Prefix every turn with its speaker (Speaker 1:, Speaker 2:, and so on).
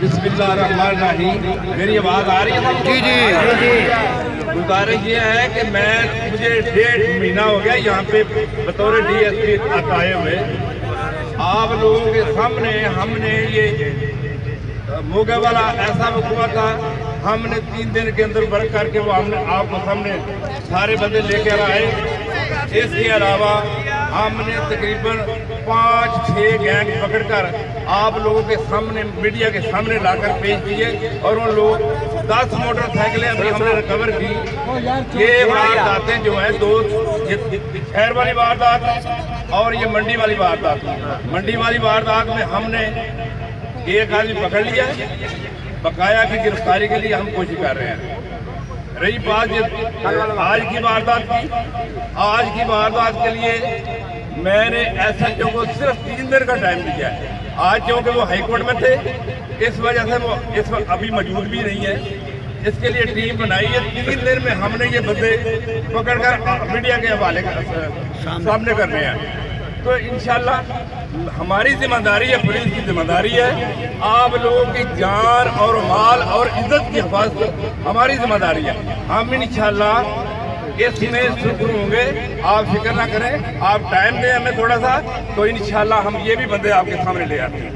Speaker 1: बिस्मिल्लाहिर्रहमानिर्रहीम। मेरी आवाज़ आ रही है?
Speaker 2: जी जी।
Speaker 1: गुजारिश ये है कि मुझे 1.5 महीना हो गया यहाँ पे बतौर DSP आए हुए। आप लोगों के सामने हमने ये मोगे वाला ऐसा हुआ था, हमने 3 दिन के अंदर वर्क करके वो हमने आपको सामने सारे बंदे लेकर आए। इसके अलावा हमने तकरीबन 5-6 गैंग पकड़कर आप लोगों के सामने मीडिया के सामने लाकर पेश किए और उन लोग 10 मोटरसाइकिलें अभी हमने रिकवर की। ये वारदातें जो है 2 शहर वाली वारदात और ये मंडी वाली वारदात। मंडी वाली वारदात में हमने एक आदमी पकड़ लिया, बकाया की गिरफ्तारी के लिए हम कोशिश कर रहे हैं। रही बात आज की वारदात की, आज की वारदात के लिए मैंने SHO को सिर्फ 3 दिन का टाइम दिया है। आज क्योंकि वो हाईकोर्ट में थे, इस वजह से वो इस वक्त अभी मौजूद भी नहीं है। इसके लिए टीम बनाई है। 3 दिन में हमने ये बंदे पकड़कर मीडिया के हवाले सामने करने हैं। तो इंशाल्लाह हमारी जिम्मेदारी है, पुलिस की जिम्मेदारी है, आप लोगों की जान और माल और इज्जत की हिफाजत हमारी जिम्मेदारी है। हम इंशाल्लाह इसमें शुरू होंगे, आप फिक्र ना करें, आप टाइम दें हमें थोड़ा सा, तो इंशाल्लाह हम ये भी बंदे आपके सामने ले आते हैं।